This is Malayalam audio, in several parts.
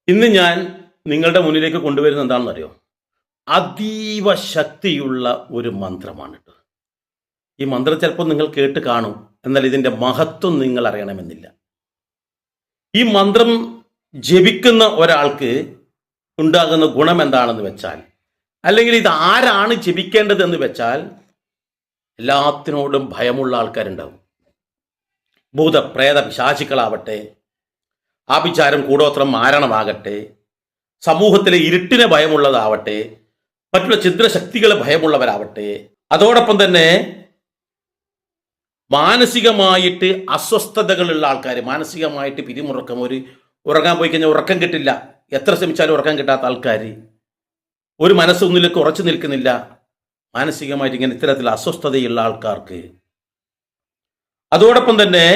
ഇന്ന് ഞാൻ നിങ്ങളുടെ മുന്നിലേക്ക് കൊണ്ടുവരുന്നത് എന്താണെന്ന് അറിയോ? അതീവ ശക്തിയുള്ള ഒരു മന്ത്രമാണ് ട്ടോ. ഈ മന്ത്രം ചിലപ്പോൾ നിങ്ങൾ കേട്ട് കാണും. എന്നാൽ ഇതിൻ്റെ മഹത്വം നിങ്ങൾ അറിയണമെന്നില്ല. ഈ മന്ത്രം ജപിക്കുന്ന ഒരാൾക്ക് ഉണ്ടാകുന്ന ഗുണം എന്താണെന്ന് വെച്ചാൽ, അല്ലെങ്കിൽ ഇത് ആരാണ് ജപിക്കേണ്ടതെന്ന് വെച്ചാൽ, എല്ലാത്തിനോടും ഭയമുള്ള ആൾക്കാരുണ്ടാവും. ഭൂതപ്രേത പിശാചുക്കളാവട്ടെ, ആഭിചാരം കൂടോത്രം മാരണമാകട്ടെ, സമൂഹത്തിലെ ഇരുട്ടിനെ ഭയമുള്ളതാവട്ടെ, മറ്റുള്ള ചിദ്രശക്തികളെ ഭയമുള്ളവരാവട്ടെ, അതോടൊപ്പം തന്നെ മാനസികമായിട്ട് അസ്വസ്ഥതകളുള്ള ആൾക്കാർ, മാനസികമായിട്ട് പിരിമുറുക്കം, ഉറങ്ങാൻ പോയി കഴിഞ്ഞാൽ ഉറക്കം കിട്ടില്ല, എത്ര ശ്രമിച്ചാലും ഉറക്കം കിട്ടാത്ത ആൾക്കാർ, ഒരു മനസ്സൊന്നിലേക്ക് ഉറച്ചു നിൽക്കുന്നില്ല, മാനസികമായിട്ട് ഇങ്ങനെ ഇത്തരത്തിൽ അസ്വസ്ഥതയുള്ള ആൾക്കാർക്ക്, അതോടൊപ്പം തന്നെ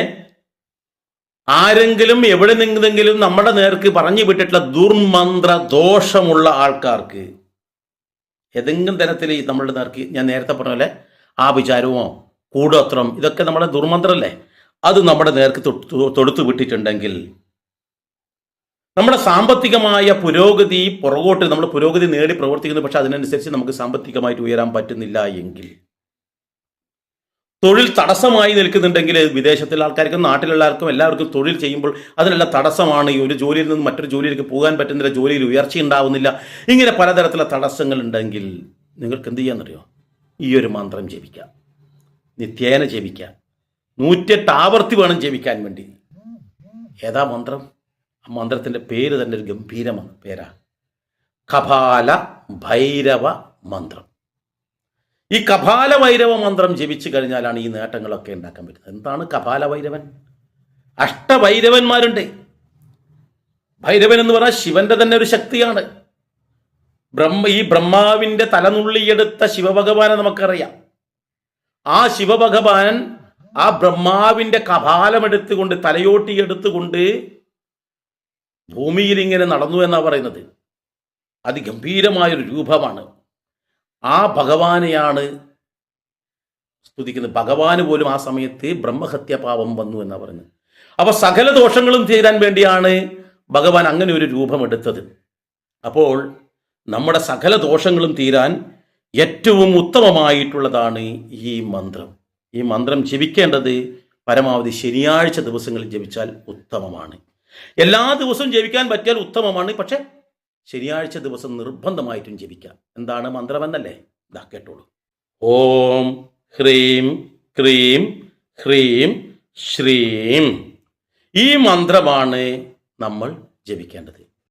ആരെങ്കിലും എവിടെ നിന്നെങ്കിലും നമ്മുടെ നേർക്ക് പറഞ്ഞു വിട്ടിട്ടുള്ള ദുർമന്ത്ര ദോഷമുള്ള ആൾക്കാർക്ക്, ഏതെങ്കിലും തരത്തിൽ നമ്മളുടെ നേർക്ക് ഞാൻ നേരത്തെ പറഞ്ഞ പോലെ ആഭിചാരമോ കൂടോത്രം ഇതൊക്കെ നമ്മുടെ ദുർമന്ത്രമല്ലേ, അത് നമ്മുടെ നേർക്ക് തൊടുത്തു വിട്ടിട്ടുണ്ടെങ്കിൽ നമ്മുടെ സാമ്പത്തികമായ പുരോഗതി പുറകോട്ട്, നമ്മൾ പുരോഗതി നേടി പ്രവർത്തിക്കുന്നു, പക്ഷെ അതിനനുസരിച്ച് നമുക്ക് സാമ്പത്തികമായിട്ട് ഉയരാൻ പറ്റുന്നില്ല എങ്കിൽ, തൊഴിൽ തടസ്സമായി നിൽക്കുന്നുണ്ടെങ്കിൽ, വിദേശത്തുള്ള ആൾക്കാർക്കും നാട്ടിലുള്ള ആൾക്കും എല്ലാവർക്കും തൊഴിൽ ചെയ്യുമ്പോൾ അതിനെല്ലാം തടസ്സമാണ്. ഈ ഒരു ജോലിയിൽ നിന്ന് മറ്റൊരു ജോലിയിലേക്ക് പോകാൻ പറ്റുന്നില്ല, ജോലിയിൽ ഉയർച്ച ഉണ്ടാവുന്നില്ല, ഇങ്ങനെ പലതരത്തിലുള്ള തടസ്സങ്ങൾ ഉണ്ടെങ്കിൽ നിങ്ങൾക്ക് എന്ത് ചെയ്യാന്നറിയോ? ഈ ഒരു മന്ത്രം ജപിക്കാം, നിത്യേന ജപിക്കാം, 108 ആവർത്തി വേണം ജപിക്കാൻ വേണ്ടി. ഏതാ മന്ത്രം? ആ മന്ത്രത്തിൻ്റെ പേര് തന്നെ ഒരു ഗംഭീരമാണ് പേരാ, കപാല ഭൈരവ മന്ത്രം. ഈ കപാല ഭൈരവ മന്ത്രം ജപിച്ചു കഴിഞ്ഞാലാണ് ഈ നേട്ടങ്ങളൊക്കെ ഉണ്ടാക്കാൻ പറ്റുന്നത്. എന്താണ് കപാല ഭൈരവൻ? അഷ്ടഭൈരവന്മാരുണ്ട്. ഭൈരവൻ എന്ന് പറഞ്ഞാൽ ശിവന്റെ തന്നെ ഒരു ശക്തിയാണ്. ഈ ബ്രഹ്മാവിന്റെ തലനുള്ളിയെടുത്ത ശിവഭഗവാനെ നമുക്കറിയാം. ആ ശിവഭഗവാൻ ആ ബ്രഹ്മാവിന്റെ കപാലമെടുത്തുകൊണ്ട്, തലയോട്ടി എടുത്തുകൊണ്ട് ഭൂമിയിൽ ഇങ്ങനെ നടന്നു എന്നാണ് പറയുന്നത്. അതിഗംഭീരമായൊരു രൂപമാണ്. ആ ഭഗവാനെയാണ് സ്തുതിക്കുന്നത്. ഭഗവാന് പോലും ആ സമയത്ത് ബ്രഹ്മഹത്യപാപം വന്നു എന്നാണ് പറയുന്നത്. അപ്പൊ സകല ദോഷങ്ങളും തീരാൻ വേണ്ടിയാണ് ഭഗവാൻ അങ്ങനെ ഒരു രൂപമെടുത്തത്. അപ്പോൾ നമ്മുടെ സകല ദോഷങ്ങളും തീരാൻ ഏറ്റവും ഉത്തമമായിട്ടുള്ളതാണ് ഈ മന്ത്രം. ഈ മന്ത്രം ജപിക്കേണ്ടത് പരമാവധി ശനിയാഴ്ച ദിവസങ്ങളിൽ ജപിച്ചാൽ ഉത്തമമാണ്. എല്ലാ ദിവസവും ജപിക്കാൻ പറ്റിയാൽ ഉത്തമമാണ്, പക്ഷെ ശനിയാഴ്ച ദിവസം നിർബന്ധമായിട്ടും ജപിക്കാം. എന്താണ് മന്ത്രമെന്നല്ലേ? ഇതാ കേട്ടോളൂ. ഓം ഹ്രീം ക്രീം ഹ്രീം ശ്രീം. ഈ മന്ത്രമാണ് നമ്മൾ ജപിക്കേണ്ടത്.